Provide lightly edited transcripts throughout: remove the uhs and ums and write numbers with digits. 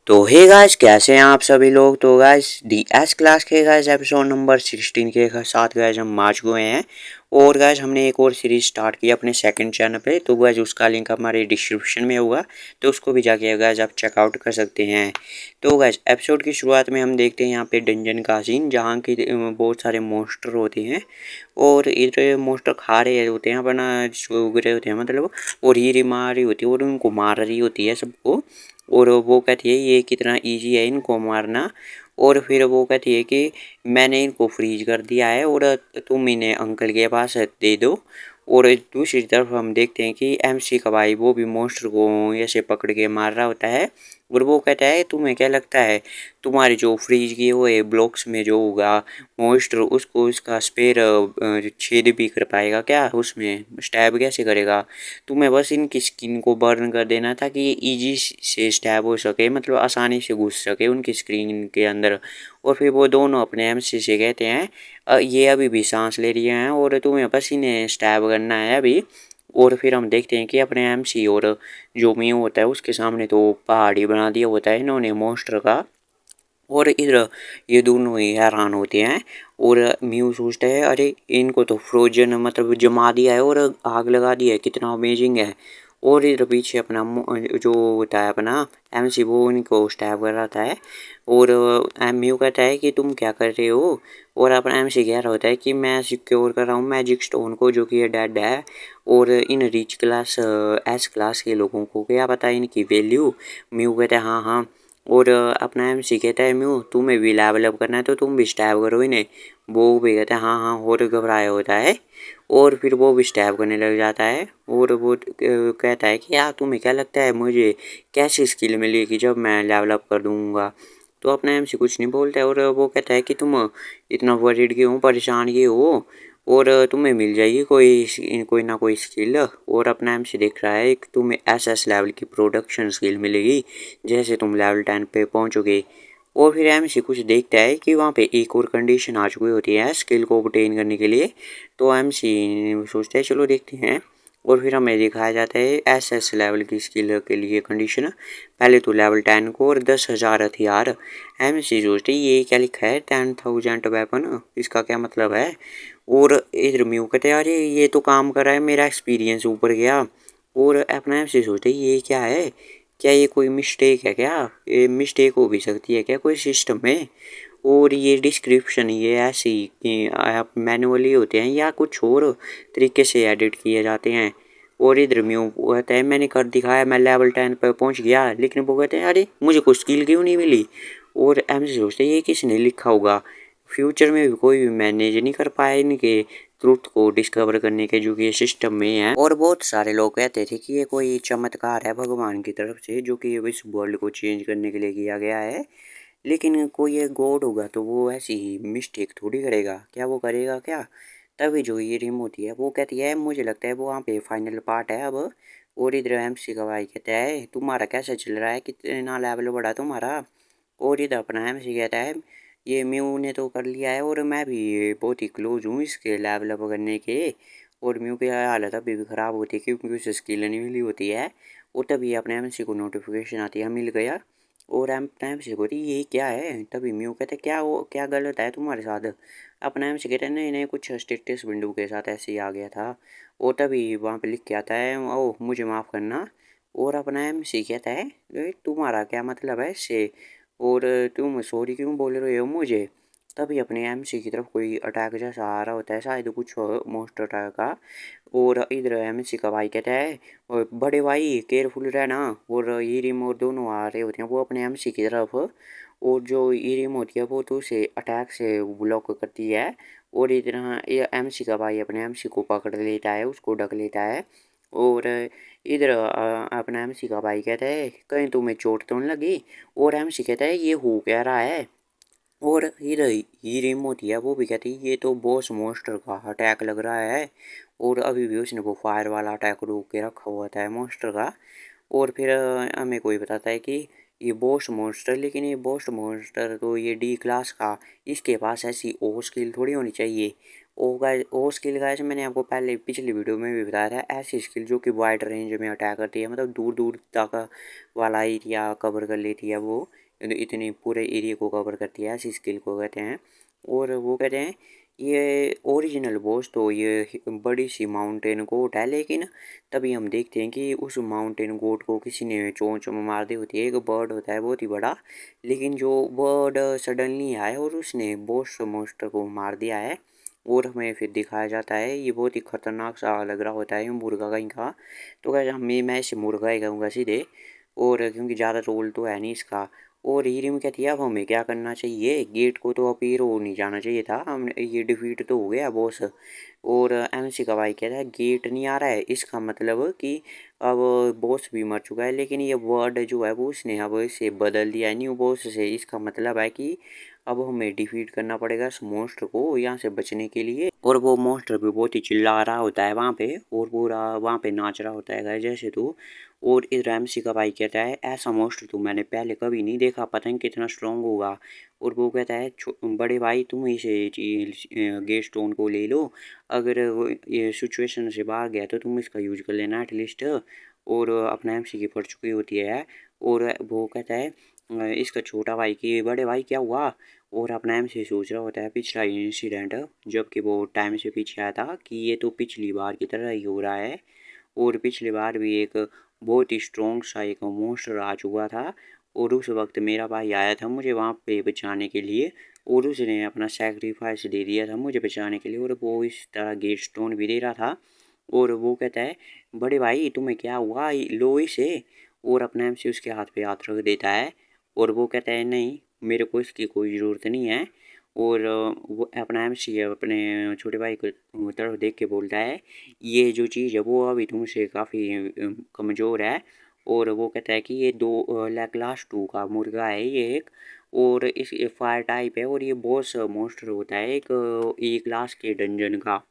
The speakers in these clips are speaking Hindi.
तो हे गाइस, कैसे हैं आप सभी लोग। तो गाइस डी एस क्लास के गाइस एपिसोड नंबर 16 के साथ गाइस हम आ चुके हैं। और गाइस हमने एक और सीरीज स्टार्ट की अपने सेकंड चैनल पे। तो गाइस उसका लिंक हमारे डिस्क्रिप्शन में होगा, तो उसको भी जाके गाइस आप चेकआउट कर सकते हैं। तो गाइस एपिसोड की शुरुआत में हम देखते हैं यहाँ पे डंजन का सीन, जहाँ की बहुत सारे मोस्टर होते हैं और इधर मोस्टर खा रहे होते हैं अपना, उग रहे होते हैं मतलब। और ये मार रही होती है और उनको मार रही होती है सबको। और वो कहती है ये कितना इजी है इनको मारना। और फिर वो कहती है कि मैंने इनको फ्रीज कर दिया है और तुम इन्हें अंकल के पास दे दो। और दूसरी तरफ हम देखते हैं कि एमसी का भाई वो भी मॉन्स्टर को ऐसे पकड़ के मार रहा होता है। और वो कहता है तुम्हें क्या लगता है तुम्हारे जो फ्रीज किए हुए ब्लॉक्स में जो होगा मॉन्स्टर, उसको इसका स्पेयर छेद भी कर पाएगा क्या, उसमें स्टैब कैसे करेगा। तुम्हें बस इनकी स्किन को बर्न कर देना था कि ये इजी से स्टैब हो सके, मतलब आसानी से घुस सके उनकी स्क्रीन के अंदर। और फिर वो दोनों अपने एमसी से कहते हैं ये अभी भी सांस ले रही हैं और तुम्हें बस इन्हें स्टैब करना है अभी। और फिर हम देखते हैं कि अपने एमसी और जो म्यू होता है उसके सामने तो पहाड़ी बना दिया होता है इन्होंने मॉन्स्टर का। और इधर ये दोनों ही हैरान होते हैं। और म्यू सोचता है अरे इनको तो फ्रोजन मतलब जमा दिया है और आग लगा दिया है, कितना अमेजिंग है। और इधर पीछे अपना जो होता है अपना एमसी वो इनको स्टैब कर रहा था। और म्यू कहता है कि तुम क्या कर रहे हो। और अपना एमसी कह रहा होता है कि मैं सिक्योर कर रहा हूँ मैजिक स्टोन को, जो कि ये डेड है। और इन रिच क्लास एस क्लास के लोगों को क्या पता इनकी वैल्यू। म्यू कहता है हाँ हाँ। और अपना एमसी कहता है म्यू तुम्हें भी लेवल अप करना है तो तुम भी स्टैब करो इन्हें। वो भी कहता है हाँ हाँ, और घबराया होता है। और फिर वो भी स्टैब करने लग जाता है। और वो कहता है कि यार तुम्हें क्या लगता है मुझे कैसी स्किल मिलेगी जब मैं लेवल अप कर दूंगा। तो अपना एमसी कुछ नहीं बोलता है और वो कहता है कि तुम इतना वरीड क्यों हो, परेशान क्यों हो। और तुम्हें मिल जाएगी कोई ना कोई स्किल। और अपना एमसी देख रहा है कि तुम्हें एसएस लेवल की प्रोडक्शन स्किल मिलेगी जैसे तुम लेवल 10 पे पहुंचोगे। और फिर एमसी कुछ देखता है कि वहाँ पे एक और कंडीशन आ चुकी होती है स्किल को ऑब्टेन करने के लिए। तो एमसी सोचता है चलो देखते हैं। और फिर हमें दिखाया जाता है एसएस लेवल की स्किल के लिए कंडीशन, पहले तो लेवल 10 को और 10,000 हथियार। एमसी सोचते ये क्या लिखा है 10,000 वेपन, इसका क्या मतलब है। और इधर म्यू कहते अरे ये तो काम कर रहा है, मेरा एक्सपीरियंस ऊपर गया। और अपना एमसी सोचते ये क्या है, क्या ये कोई मिस्टेक है क्या, ये मिस्टेक हो भी सकती है क्या कोई सिस्टम में। और ये डिस्क्रिप्शन ये ऐसी कि आप मैनुअली होते हैं या कुछ और तरीके से एडिट किए जाते हैं। और इधर म्यू कहता है मैंने कर दिखाया, मैं लेवल 10 पर पहुंच गया, लेकिन वो कहते हैं अरे मुझे कुछ स्किल क्यों नहीं मिली। और एम से सोचते हैं ये किसने लिखा होगा, फ्यूचर में भी कोई भी मैनेज नहीं कर पाया इनके ट्रुथ को डिस्कवर करने के जो कि सिस्टम में है। और बहुत सारे लोग कहते थे कि ये कोई चमत्कार है भगवान की तरफ से जो कि इस वर्ल्ड को चेंज करने के लिए किया गया है। लेकिन कोई एक गॉड होगा तो वो ऐसी ही मिस्टेक थोड़ी करेगा, क्या वो करेगा क्या। तभी जो ये रिम होती है वो कहती है मुझे लगता है वो वहाँ पे फाइनल पार्ट है अब। और इधर एमसी का भाई कहता है तुम्हारा कैसा चल रहा है, कितना लेवल बढ़ा तुम्हारा। और इधर अपना एमसी कहता है ये म्यू ने तो कर लिया है और मैं भी बहुत ही क्लोज हूँ इसके लेवल अप करने के। और म्यू की हालत अभी भी ख़राब होती है क्योंकि उसे स्किल नहीं मिली होती है। और तभी अपने एमसी को नोटिफिकेशन आती है मिल गया। और एम टाइम से बोली ये क्या है, तभी म्यू कहते क्या वो क्या गलत है तुम्हारे साथ। अपना एम से कहते नहीं नहीं कुछ स्टेटस विंडो के साथ ऐसे ही आ गया था। और तभी वहाँ पे लिख के आता है ओह मुझे माफ़ करना। और अपना एम सी कहता है तुम्हारा क्या मतलब है इससे, और तुम सॉरी क्यों बोल रहे हो मुझे। तभी अपने एमसी की तरफ कोई अटैक जैसा आ रहा होता है, शायद कुछ मोस्टर अटैक का। और इधर एमसी का भाई कहता है और बड़े भाई केयरफुल रहना। और ईरिम और दोनों आ रहे होते हैं वो अपने एमसी की तरफ। और जो ईरिम होती है वो तो उसे अटैक से ब्लॉक करती है। और इधर ये एमसी का भाई अपने एमसी को पकड़ लेता है, उसको ढक लेता है। और इधर अपना एमसी का भाई कहता है कहीं तुम्हें चोट तो नहीं लगी। और एमसी कहता है ये हो क्या रहा है। और इधर हीरिम होती है वो भी कहती है ये तो बॉस मॉन्स्टर का अटैक लग रहा है। और अभी भी उसने वो फायर वाला अटैक रोक के रखा हुआ था मॉन्स्टर का। और फिर हमें कोई बताता है कि ये बॉस मॉन्स्टर, लेकिन ये बॉस मॉन्स्टर तो ये डी क्लास का, इसके पास ऐसी ओ स्किल थोड़ी होनी चाहिए। वो स्किल गाइस मैंने आपको पहले पिछली वीडियो में भी बताया था, ऐसी स्किल जो कि वाइड रेंज में अटैक करती है, मतलब दूर दूर तक वाला एरिया कवर कर लेती है वो, इतनी पूरे एरिया को कवर करती है, ऐसी स्किल को कहते हैं। और वो कहते हैं ये ओरिजिनल बॉस तो ये बड़ी सी माउंटेन गोट है, लेकिन तभी हम देखते हैं कि उस माउंटेन गोट को किसी ने चोंच में मार दी होती है। एक बर्ड होता है बहुत ही बड़ा, लेकिन जो बर्ड सडनली आया और उसने बॉस मोस्टर को मार दिया है। और हमें फिर दिखाया जाता है ये बहुत ही खतरनाक सा लग रहा होता है ये मुर्गा कहीं का। तो क्या मैं इसे मुर्गा ही कहूँगा सीधे, और क्योंकि ज़्यादा रोल तो है नहीं इसका। और हीरे में कहती है अब हमें क्या करना चाहिए, गेट को तो अब हीरो नहीं जाना चाहिए था, हम ये डिफीट तो हो गया बॉस। और एमसी का भाई कहता है गेट नहीं आ रहा है, इसका मतलब कि अब बॉस भी मर चुका है, लेकिन ये वर्ड जो है वो उसने अब इसे बदल दिया है न्यू बॉस से। इसका मतलब है कि अब हमें डिफीट करना पड़ेगा इस मॉन्स्टर को यहाँ से बचने के लिए। और वो मॉन्स्टर भी बहुत ही चिल्ला रहा होता है वहाँ पे, और पूरा वहाँ पे नाच रहा होता है गाइस जैसे तो। और इस रैमसी का भाई कहता है ऐसा मॉन्स्टर तो मैंने पहले कभी नहीं देखा, पता नहीं कितना स्ट्रांग होगा। और वो कहता है बड़े भाई तुम इसे गेट स्टोन को ले लो, अगर वो ये सिचुएशन से बाहर गया तो तुम इसका यूज कर लेना एटलीस्ट। और अपना एमसी की पड़ चुकी होती है। और वो कहता है इसका छोटा भाई कि बड़े भाई क्या हुआ। और अपना एमसी सोच रहा होता है पिछला इंसिडेंट, जबकि वो टाइम से पीछे आया था, कि ये तो पिछली बार की तरह ही हो रहा है। और पिछली बार भी एक बहुत ही स्ट्रॉन्ग सा एक मॉन्स्टर आ चुका था, और उस वक्त मेरा भाई आया था मुझे वहाँ पे बचाने के लिए, और उसने अपना सेक्रीफाइस दे दिया था मुझे बचाने के लिए, और वो इस तरह गेट स्टोन भी दे रहा था। और वो कहता है बड़े भाई तुम्हें क्या हुआ, लो इसे। और अपना एमसी उसके हाथ पे हाथ रख देता है। और वो कहता है नहीं मेरे को इसकी कोई ज़रूरत नहीं है। और वो अपना एमसी अपने छोटे भाई को तरफ देख के बोलता है ये जो चीज़ है वो अभी तुमसे काफ़ी कमज़ोर है। और वो कहता है कि ये दो क्लास 2 का मुर्गा है ये एक, और इस फायर टाइप है, और ये बॉस मॉन्स्टर होता है एक ई क्लास के डंजन का।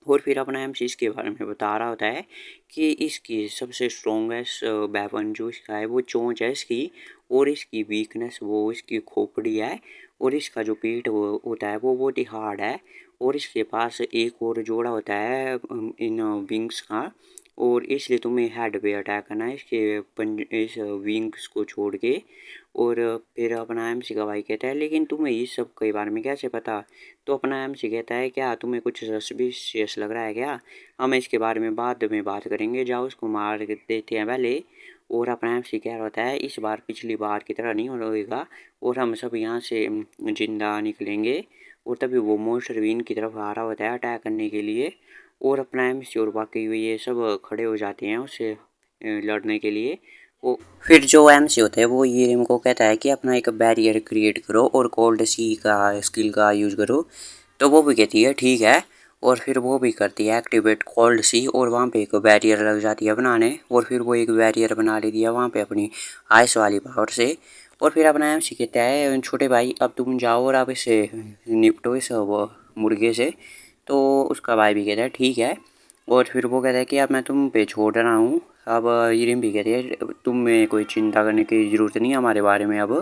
और फिर अपना एमसी इसके बारे में बता रहा होता है कि इसकी सबसे स्ट्रॉन्गेस्ट वेपन जो इसका है वो चोंच है इसकी, और इसकी वीकनेस वो इसकी खोपड़ी है, और इसका जो पीठ वो होता है वो बहुत ही हार्ड है। और इसके पास एक और जोड़ा होता है इन विंग्स का, और इसलिए तुम्हें हेड पे अटैक करना है इसके इस विंग्स को छोड़ के। और फिर अपना एमसी का भाई कहता है लेकिन तुम्हें इस सब के बारे में कैसे पता। तो अपना एमसी कहता है क्या तुम्हें कुछ सस्पिशियस लग रहा है क्या, हम इसके बारे में बाद में बात करेंगे, जाओ उसको मार देते हैं पहले। और अपना एमसी कह रहा होता है इस बार पिछली बार की तरह नहीं होगा, और हम सब यहाँ से जिंदा निकलेंगे। और तभी वो मोस्टर भी इनकी तरफ आ रहा होता है अटैक करने के लिए। और अपना एमसी और बाकी ये सब खड़े हो जाते हैं उससे लड़ने के लिए। वो फिर जो एमसी होता है वो ये इनको कहता है कि अपना एक बैरियर क्रिएट करो और कोल्ड सी का स्किल का यूज़ करो। तो वो भी कहती है ठीक है, और फिर वो भी करती है एक्टिवेट कोल्ड सी, और वहाँ पे एक बैरियर लग जाती है बनाने, और फिर वो एक बैरियर बना लेती है वहाँ पे अपनी आइस वाली पावर से। और फिर अपना एमसी कहता है छोटे भाई अब तुम जाओ और आप इसे निपटो इस वो मुर्गे से। तो उसका भाई भी कहता है ठीक है। और फिर वो कहता है कि अब मैं तुम पे छोड़ रहा हूँ। अब यूरिन भी कहती है तुम्हें कोई चिंता करने की ज़रूरत नहीं है हमारे बारे में अब,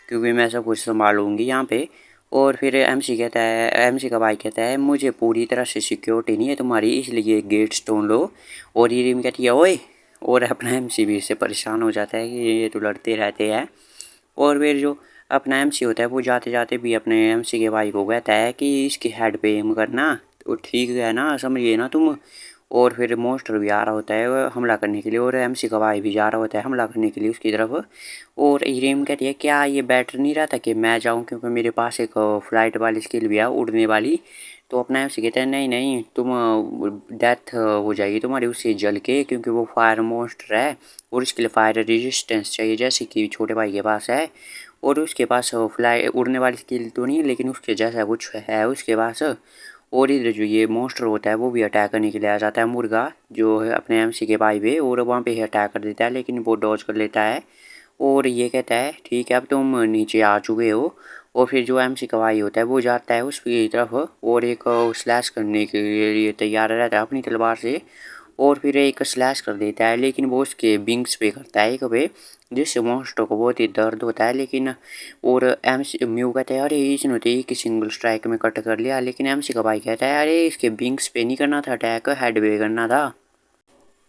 क्योंकि मैं सब कुछ संभालूंगी यहाँ पे। और फिर एमसी कहता है, एमसी का भाई कहता है मुझे पूरी तरह से सिक्योरिटी नहीं है तुम्हारी, इसलिए गेट स्टोन लो। और यूरिन कहती है ओए। और अपना एमसी भी इससे परेशान हो जाता है कि ये तो लड़ते रहते हैं। और फिर जो अपना एमसी होता है वो जाते जाते भी अपने एमसी के भाई को कहता है कि इसके हेड पे एम करना, तो ठीक है ना, समझिए ना तुम। और फिर मॉन्स्टर भी आ रहा होता है हमला करने के लिए, और एमसी का भाई भी जा रहा होता है हमला करने के लिए उसकी तरफ। और हीरेम कहती है क्या ये बेटर नहीं रहता कि मैं जाऊं, क्योंकि मेरे पास एक फ्लाइट वाली स्किल भी है उड़ने वाली। तो अपना एमसी कहता है नहीं नहीं तुम डेथ हो जाएगी तुम्हारी उससे जल के, क्योंकि वो फायर मॉन्स्टर है, और इसके लिए फायर रेजिस्टेंस चाहिए जैसे कि छोटे भाई के पास है। और उसके पास फ्लाई उड़ने वाली स्किल तो नहीं है, लेकिन उसके जैसा कुछ है उसके पास। और इधर जो ये मॉन्स्टर होता है वो भी अटैक करने के लिए आ जाता है मुर्गा जो है अपने एमसी के भाई पे, और वहाँ पे अटैक कर देता है, लेकिन वो डॉज कर लेता है। और ये कहता है ठीक है अब तुम नीचे आ चुके हो। और फिर जो एमसी का भाई होता है वो जाता है उसकी तरफ, और एक स्लैश करने के लिए तैयार रहता है अपनी तलवार से। और फिर एक स्लैश कर देता है, लेकिन वो उसके विंग्स पे करता है एक पे, जिससे मॉन्स्टर को बहुत ही दर्द होता है। लेकिन और एम सी म्यू कहता है अरे इसने तो एक सिंगल स्ट्राइक में कट कर लिया। लेकिन एम सी का भाई कहता है अरे इसके विंग्स पे नहीं करना था अटैक, हेड पे करना था।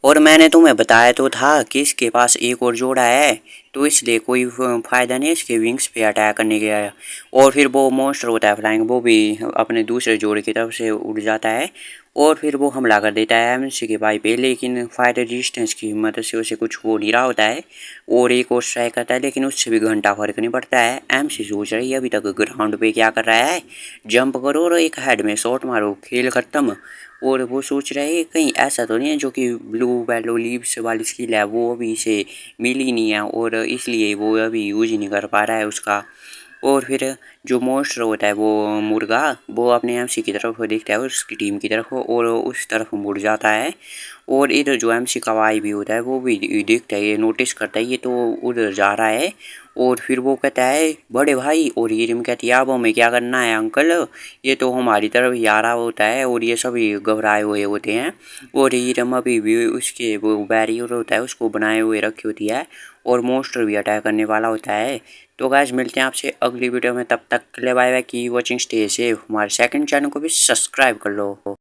और मैंने तुम्हें बताया तो था कि इसके पास एक और जोड़ा है, तो इसलिए कोई फ़ायदा नहीं इसके विंग्स पे अटैक करने के आया। और फिर वो मॉन्स्टर होता है फ्लाइंग, वो भी अपने दूसरे जोड़े की तरफ से उड़ जाता है और फिर वो हमला कर देता है एमसी के भाई पे। लेकिन फायर रेजिस्टेंस की मदद से उसे कुछ हो नहीं रहा होता है और एक और स्ट्राइक करता है, लेकिन उससे भी घंटा फर्क नहीं पड़ता है। एमसी सोच रही है अभी तक ग्राउंड पे क्या कर रहा है, जंप करो और एक हेड में शॉट मारो, खेल खत्म। और वो सोच रहे हैं कहीं ऐसा तो नहीं है जो कि ब्लू वैलो लीव्स वाली स्किल है वो अभी इसे मिली नहीं है और इसलिए वो अभी यूज ही नहीं कर पा रहा है उसका। और फिर जो मॉन्स्टर होता है वो मुर्गा, वो अपने एमसी की तरफ देखता है उसकी टीम की तरफ और उस तरफ मुड़ जाता है। और इधर जो एमसी का भाई भी होता है वो भी देखता है, ये नोटिस करता है ये तो उधर जा रहा है। और फिर वो कहता है बड़े भाई, और ये रिम कहती है अब हमें क्या करना है अंकल, ये तो हमारी तरफ ही आ रहा होता है और ये सभी घबराए हुए होते हैं। और हीरम अभी भी उसके वो बैरियर होता है उसको बनाए हुए रखी होती है और मॉन्स्टर भी अटैक करने वाला होता है। तो गाइस मिलते हैं आपसे अगली वीडियो में, तब तक के लिए बाय बाय, की वॉचिंग, स्टे सेफ, हमारे सेकंड चैनल को भी सब्सक्राइब कर लो।